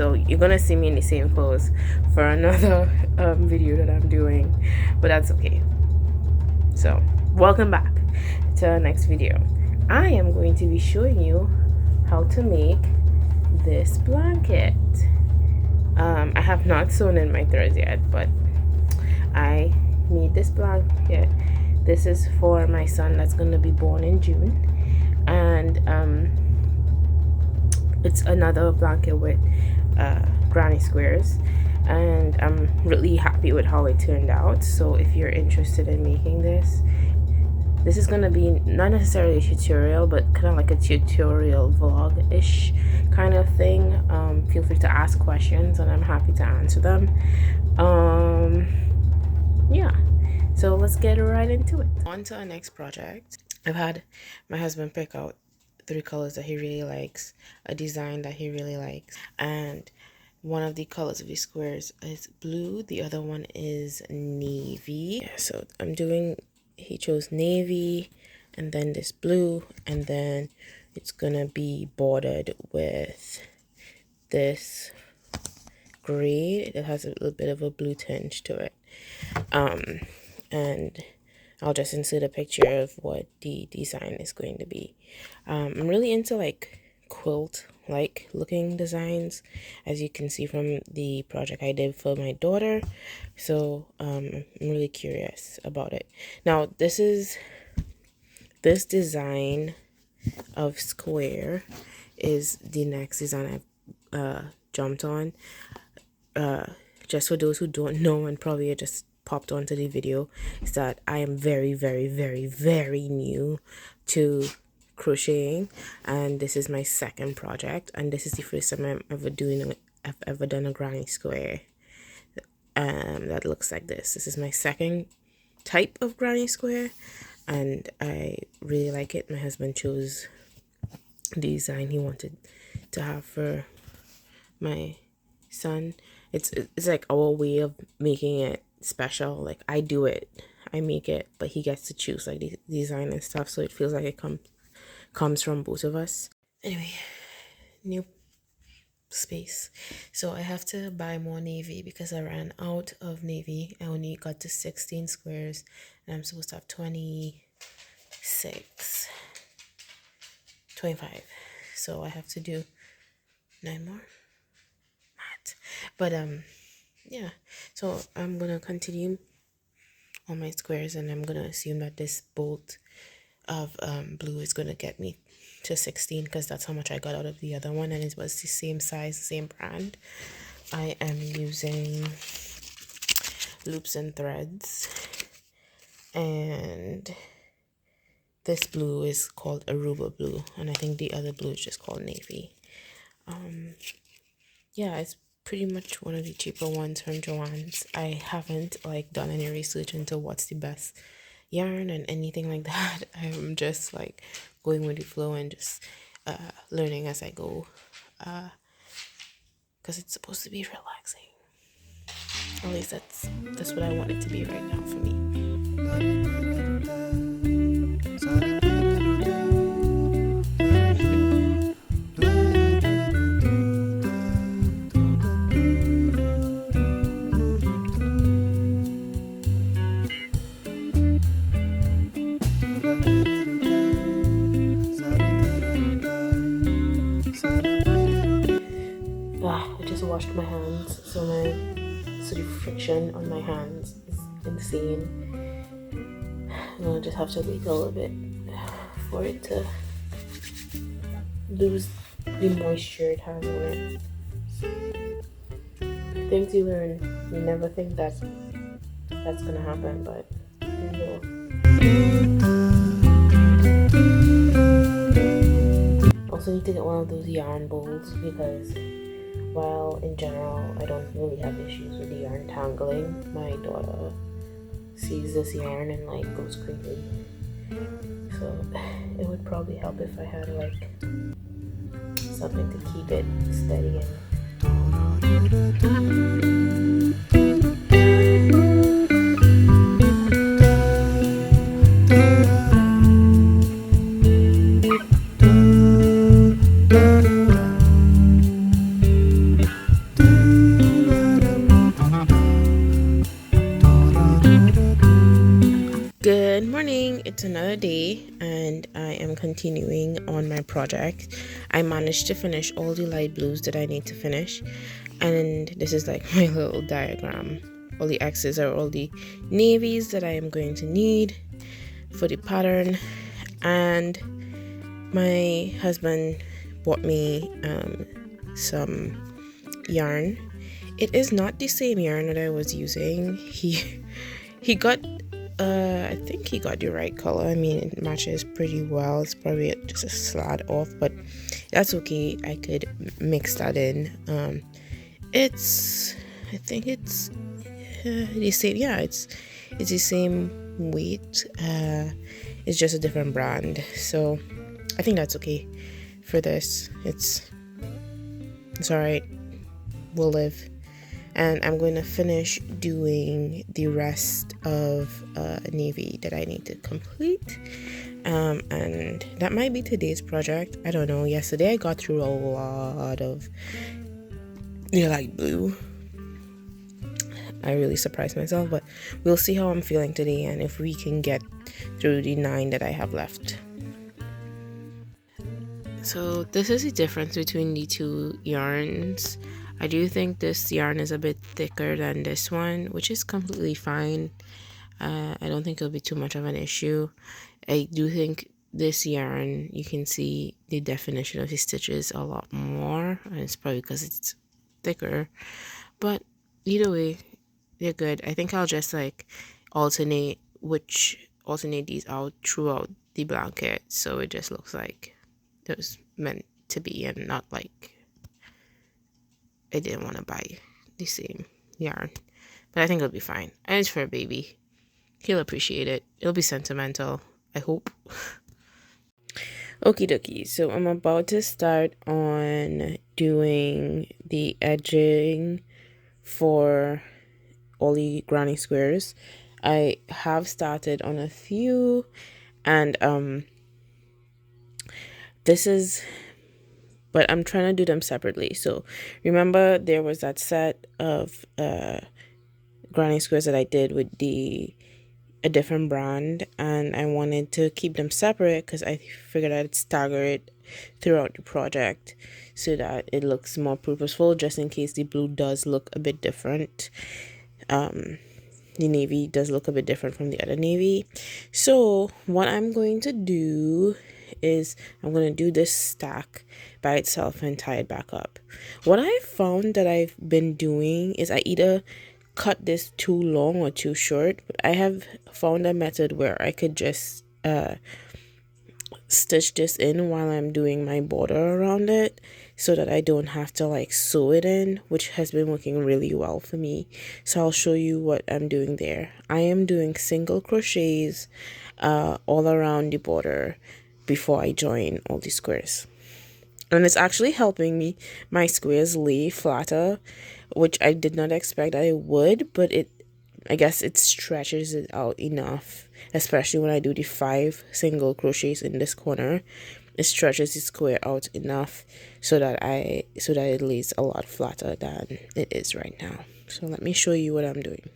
so you're gonna see me in the same clothes for another video that I'm doing, but that's okay. So welcome back to our next video. I am going to be showing you how to make this blanket. I have not sewn in my threads yet, but I made this blanket. This is for my son that's gonna be born in June, and it's another blanket with granny squares, and I'm really happy with how it turned out. So if you're interested in making this is gonna be not necessarily a tutorial, but kind of like a tutorial vlog-ish kind of thing. Feel free to ask questions and I'm happy to answer them. Yeah, so let's get right into it. On to our next project. I've had my husband pick out 3 colors that he really likes, a design that he really likes, and one of the colors of the squares is blue, the other one is navy. Yeah, so he chose navy, and then this blue, and then it's gonna be bordered with this gray. It has a little bit of a blue tinge to it. And I'll just insert a picture of what the design is going to be. I'm really into like quilt like looking designs, as you can see from the project I did for my daughter. So I'm really curious about it. Now this design of square is the next design I've jumped on. Just for those who don't know and probably just popped onto the video, is that I am very, very, very, very new to crocheting, and this is my second project, and this is the first time I've ever done a granny square that looks like this. This is my second type of granny square, and I really like it. My husband chose the design he wanted to have for my son. It's like our way of making it special. Like I do it, I make it, but he gets to choose like the design and stuff, so it feels like it comes from both of us. Anyway, new space, so I have to buy more navy because I ran out of navy. I only got to 16 squares and I'm supposed to have 25, so I have to do 9 more. But yeah, so I'm gonna continue on my squares, and I'm gonna assume that this bolt of blue is gonna get me to 16 because that's how much I got out of the other one, and it was the same size, same brand. I am using loops and threads, and this blue is called Aruba blue, and I think the other blue is just called navy. Yeah, it's pretty much one of the cheaper ones from Joann's. I haven't like done any research into what's the best yarn and anything like that. I'm just like going with the flow and just learning as I go, because it's supposed to be relaxing. At least that's what I want it to be right now for me. I just washed my hands, so the friction on my hands is insane. I'm gonna just have to wait a little bit for it to lose the moisture it has on it. Things you learn, you never think that's gonna happen, but here you go. Also need to get one of those yarn bowls, because while in general I don't really have issues with the yarn tangling, my daughter sees this yarn and like goes crazy. So it would probably help if I had like something to keep it steady Good morning. It's another day and I am continuing on my project. I managed to finish all the light blues that I need to finish, and this is like my little diagram. All the X's are all the navies that I am going to need for the pattern, and my husband bought me some yarn. It is not the same yarn that I was using. He got I think he got the right color. I mean, it matches pretty well. It's probably just a slide off, but that's okay. I could mix that in. I think it's the same. Yeah, it's the same weight. It's just a different brand. So I think that's okay for this. It's all right. We'll live. And I'm going to finish doing the rest of navy that I need to complete, and that might be today's project. I don't know. Yesterday I got through a lot of the light blue. I really surprised myself, but we'll see how I'm feeling today and if we can get through the 9 that I have left. So this is the difference between the two yarns. I do think this yarn is a bit thicker than this one, which is completely fine. I don't think it'll be too much of an issue. I do think this yarn, you can see the definition of the stitches a lot more, and it's probably because it's thicker. But either way, they're good. I think I'll just like alternate these out throughout the blanket, so it just looks like it was meant to be, and not like I didn't want to buy the same yarn. But I think it'll be fine. And it's for a baby. He'll appreciate it. It'll be sentimental, I hope. Okie dokie. So I'm about to start on doing the edging for all the granny squares. I have started on a few, and but I'm trying to do them separately. So remember there was that set of granny squares that I did with a different brand, and I wanted to keep them separate because I figured I'd stagger it throughout the project so that it looks more purposeful, just in case the blue does look a bit different. The navy does look a bit different from the other navy. So what I'm going to do is I'm going to do this stack by itself and tie it back up. What I found that I've been doing is I either cut this too long or too short, but I have found a method where I could just stitch this in while I'm doing my border around it, so that I don't have to like sew it in, which has been working really well for me. So I'll show you what I'm doing there. I am doing single crochets all around the border before I join all the squares, and it's actually helping my squares lay flatter, which I did not expect that it would, but I guess it stretches it out enough, especially when I do the 5 single crochets in this corner. It stretches the square out enough so that it lays a lot flatter than it is right now. So let me show you what I'm doing.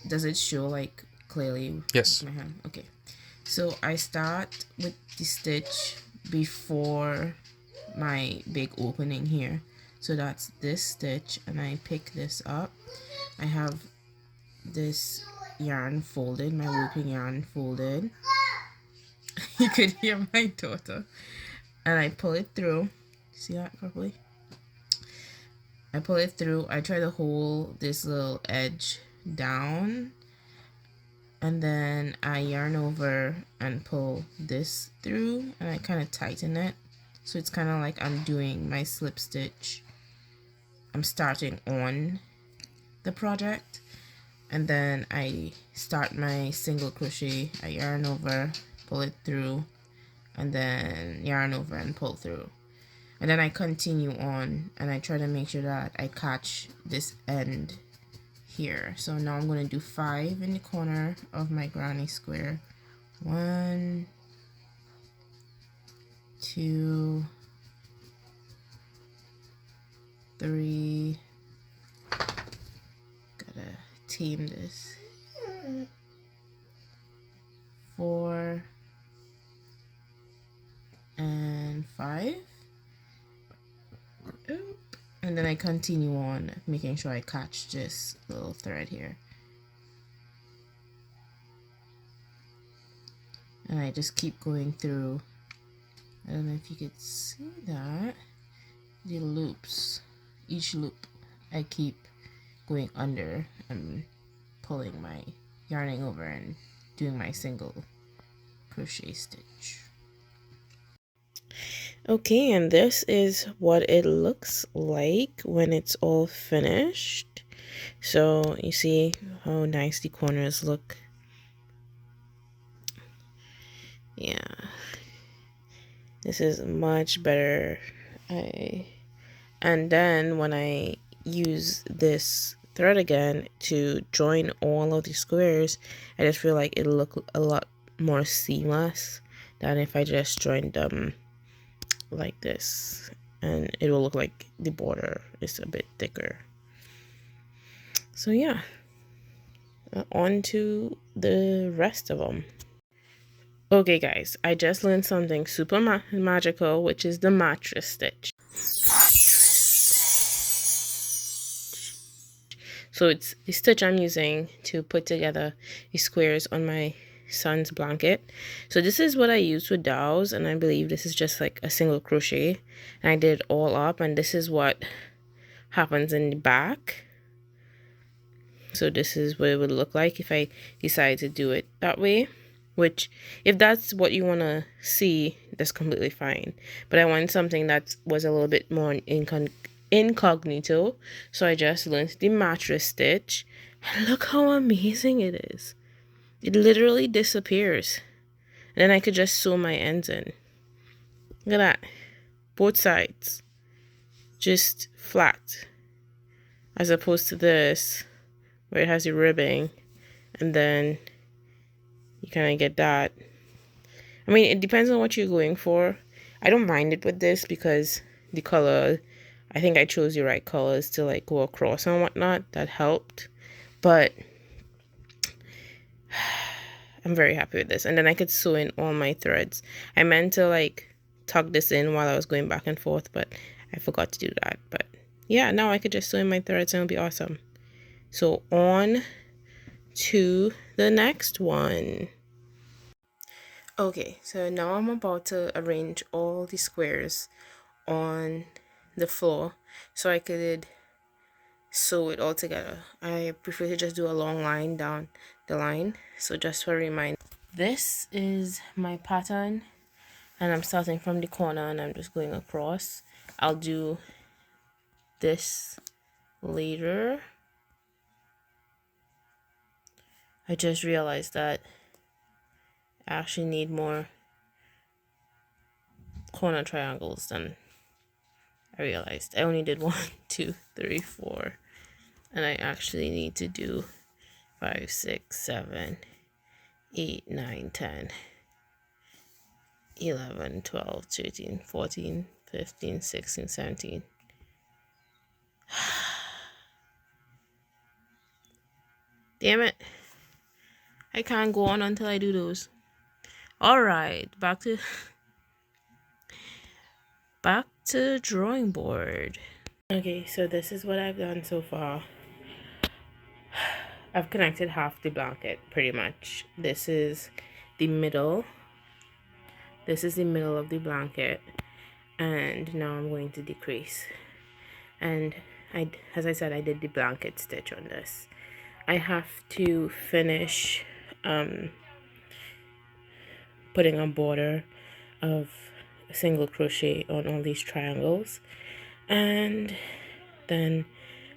Does it show like clearly? Yes. My hand? Okay. So I start with the stitch before my big opening here. So that's this stitch, and I pick this up. I have this yarn folded, my looping yarn folded. You could hear my daughter. And I pull it through. See that properly? I pull it through. I try to hold this little edge down, and then I yarn over and pull this through, and I kind of tighten it. So it's kind of like I'm doing my slip stitch. I'm starting on the project, and then I start my single crochet. I yarn over, pull it through, and then yarn over and pull through. And then I continue on, and I try to make sure that I catch this end here. So now I'm going to do 5 in the corner of my granny square. 1, 2, 3. Gotta tame this. 4 and 5. Oop. And then I continue on making sure I catch this little thread here. And I just keep going through. I don't know if you could see that. The loops, each loop I keep going under and pulling my yarning over and doing my single crochet stitch. Okay, and this is what it looks like when it's all finished. So you see how nice the corners look. Yeah, this is much better. And then when I use this thread again to join all of the squares, I just feel like it'll look a lot more seamless than if I just joined them like this, and it will look like the border is a bit thicker. So yeah, on to the rest of them. Okay guys, I just learned something super magical, which is the mattress stitch. So it's the stitch I'm using to put together the squares on my son's blanket. So this is what I use with dolls, and I believe this is just like a single crochet, and I did it all up, and this is what happens in the back. So this is what it would look like if I decide to do it that way, which if that's what you want to see, that's completely fine. But I wanted something that was a little bit more incognito, so I just learned the mattress stitch, and look how amazing it is. It literally disappears, and then I could just sew my ends in. Look at that, both sides just flat, as opposed to this where it has the ribbing, and then you kind of get that. I mean, it depends on what you're going for. I don't mind it with this because the color, I think I chose the right colors to like go across and whatnot. That helped, but I'm very happy with this. And then I could sew in all my threads. I meant to like tuck this in while I was going back and forth, but I forgot to do that. But yeah, now I could just sew in my threads and it'll be awesome. So on to the next one. Okay, so now I'm about to arrange all the squares on the floor so I could sew it all together. I prefer to just do a long line down the line. So just for a reminder, this is my pattern, and I'm starting from the corner and I'm just going across. I'll do this later. I just realized that I actually need more corner triangles than I realized. I only did 1, 2, 3, 4, and I actually need to do 5, 6, 7, 8, 9, 10, 11, 12, 13, 14, 15, 16, 17. Damn it. I can't go on until I do those. Alright, back to drawing board. Okay, so this is what I've done so far. I've connected half the blanket pretty much. This is the middle. This is the middle of the blanket, and now I'm going to decrease. And as I said, I did the blanket stitch on this. I have to finish putting a border of a single crochet on all these triangles, and then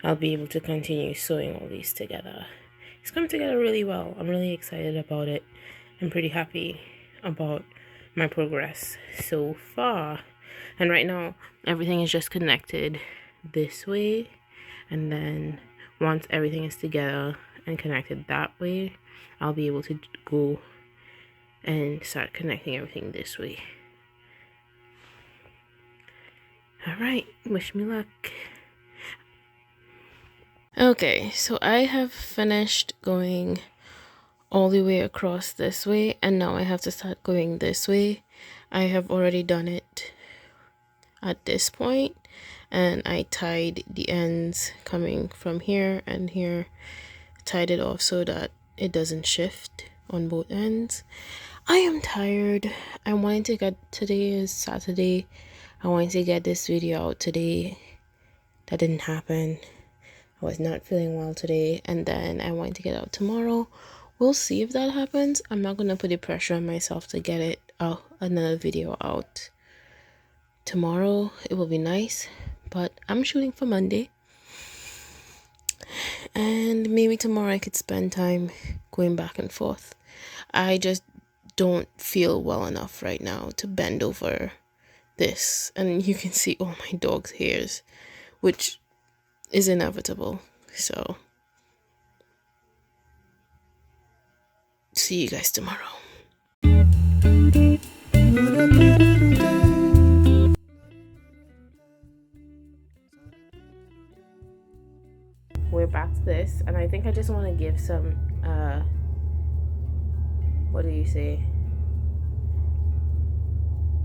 I'll be able to continue sewing all these together. It's come together really well. I'm really excited about it. I'm pretty happy about my progress so far. And right now everything is just connected this way, and then once everything is together and connected that way, I'll be able to go and start connecting everything this way. Alright, wish me luck. Okay, so I have finished going all the way across this way, and now I have to start going this way. I have already done it at this point, and I tied the ends coming from here and here, tied it off so that it doesn't shift on both ends. I am tired. I wanted to get, today is Saturday, I wanted to get this video out today. That didn't happen. I was not feeling well today, and then I wanted to get out tomorrow. We'll see if that happens. I'm not gonna put the pressure on myself to get it out, another video out tomorrow. It will be nice, but I'm shooting for Monday, and maybe tomorrow I could spend time going back and forth. I just don't feel well enough right now to bend over this, and you can see all my dog's hairs, which is inevitable. So see you guys tomorrow. We're back to this, and I think I just want to give some what do you say,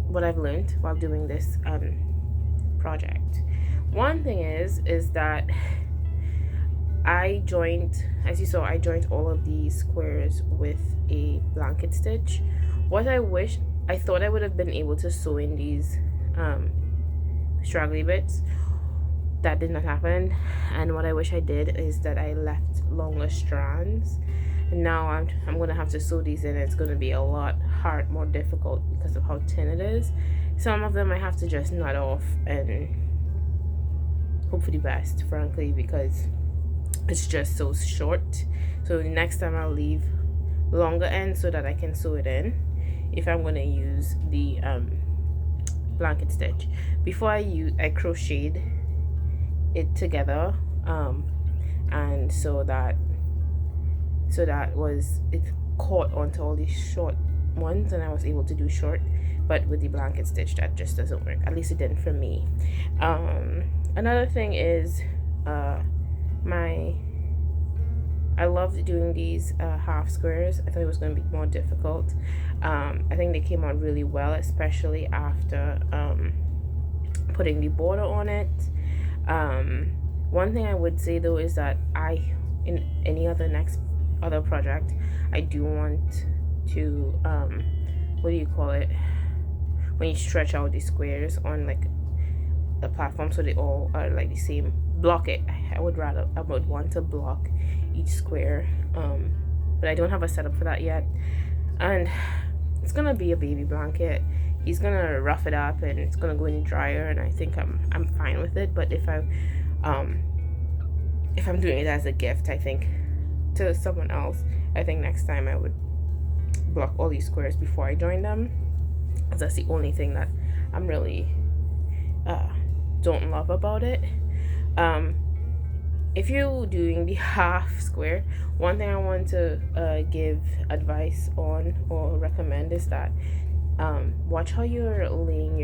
what I've learned while doing this project. One thing is that I joined, as you saw, I joined all of these squares with a blanket stitch. What I wish, I thought I would have been able to sew in these straggly bits. That did not happen, and what I wish I did is that I left longer strands. And now I'm gonna have to sew these in. It's gonna be a lot hard, more difficult because of how thin it is. Some of them I have to just knot off and hope for the best, frankly, because it's just so short. So next time I'll leave longer ends so that I can sew it in if I'm gonna use the blanket stitch. Before I crocheted it together, and so that was, it caught onto all these short ones, and I was able to do short, but with the blanket stitch that just doesn't work. At least it didn't for me. Another thing is I loved doing these half squares. I thought it was going to be more difficult. I think they came out really well, especially after putting the border on it. One thing I would say though is that in any other project, I do want to what do you call it, when you stretch out the squares on like the platform so they all are like the same, block it. I would want to block each square, but I don't have a setup for that yet, and it's gonna be a baby blanket. He's gonna rough it up and it's gonna go in the dryer, and I think I'm fine with it. But if I'm doing it as a gift, I think, to someone else, I think next time I would block all these squares before I join them, because that's the only thing that I'm really don't love about it. If you're doing the half square, one thing I want to give advice on or recommend is that watch how you're laying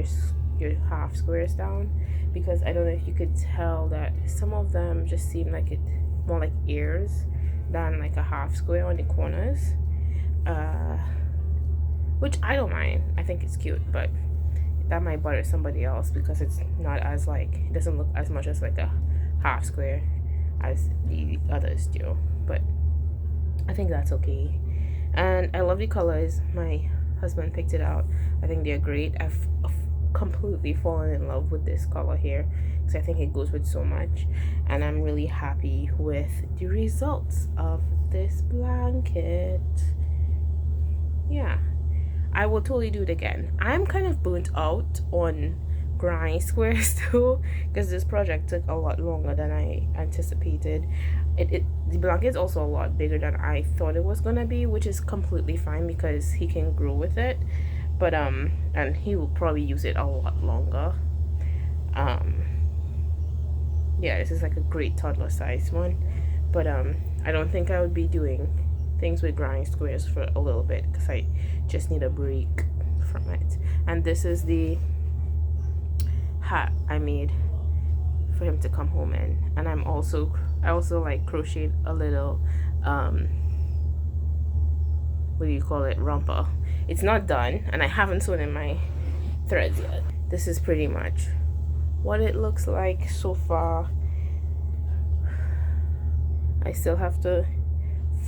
your half squares down, because I don't know if you could tell that some of them just seem like it more like ears than like a half square on the corners, which I don't mind. I think it's cute, but that might bother somebody else because it's not as like, it doesn't look as much as like a half square as the others do, but I think that's okay. And I love the colors. My husband picked it out. I think they're great. I've completely fallen in love with this color here because I think it goes with so much, and I'm really happy with the results of this blanket. Yeah, I will totally do it again. I'm kind of burnt out on granny squares too, because this project took a lot longer than I anticipated. The blanket is also a lot bigger than I thought it was gonna be, which is completely fine because he can grow with it, but and he will probably use it a lot longer. Yeah, this is like a great toddler size one, but I don't think I would be doing things with granny squares for a little bit because I just need a break from it. And this is the hat I made for him to come home in, and I also like crocheted a little what do you call it, romper. It's not done, and I haven't sewn in my threads yet. This is pretty much what it looks like so far. I still have to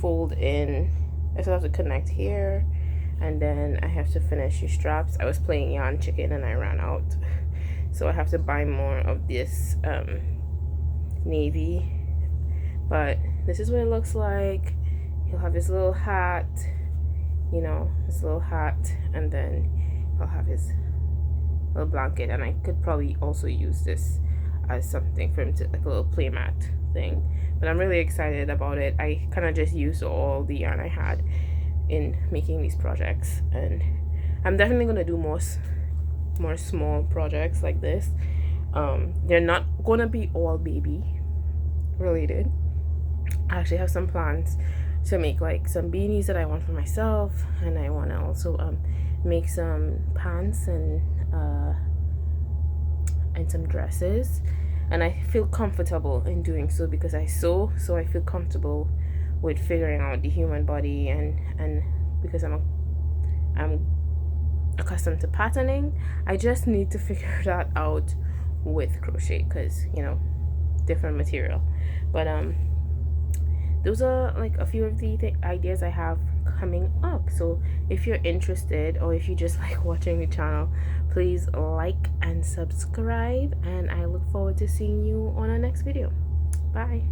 fold in, I still have to connect here, and then I have to finish these straps. I was playing yarn chicken and I ran out, so I have to buy more of this navy. But this is what it looks like. He'll have his little hat, you know, his little hat, and then he'll have his little blanket. And I could probably also use this as something for him to, like a little playmat thing. But I'm really excited about it. I kind of just used all the yarn I had in making these projects, and I'm definitely gonna do more small projects like this. They're not gonna be all baby related. I actually have some plans to make like some beanies that I want for myself, and I want to also make some pants and some dresses, and I feel comfortable in doing so because I sew, so I feel comfortable with figuring out the human body, and because I'm accustomed to patterning, I just need to figure that out with crochet, because you know, different material. But those are like a few of the ideas I have coming up. So if you're interested, or if you just like watching the channel, please like and subscribe, and I look forward to seeing you on our next video. Bye.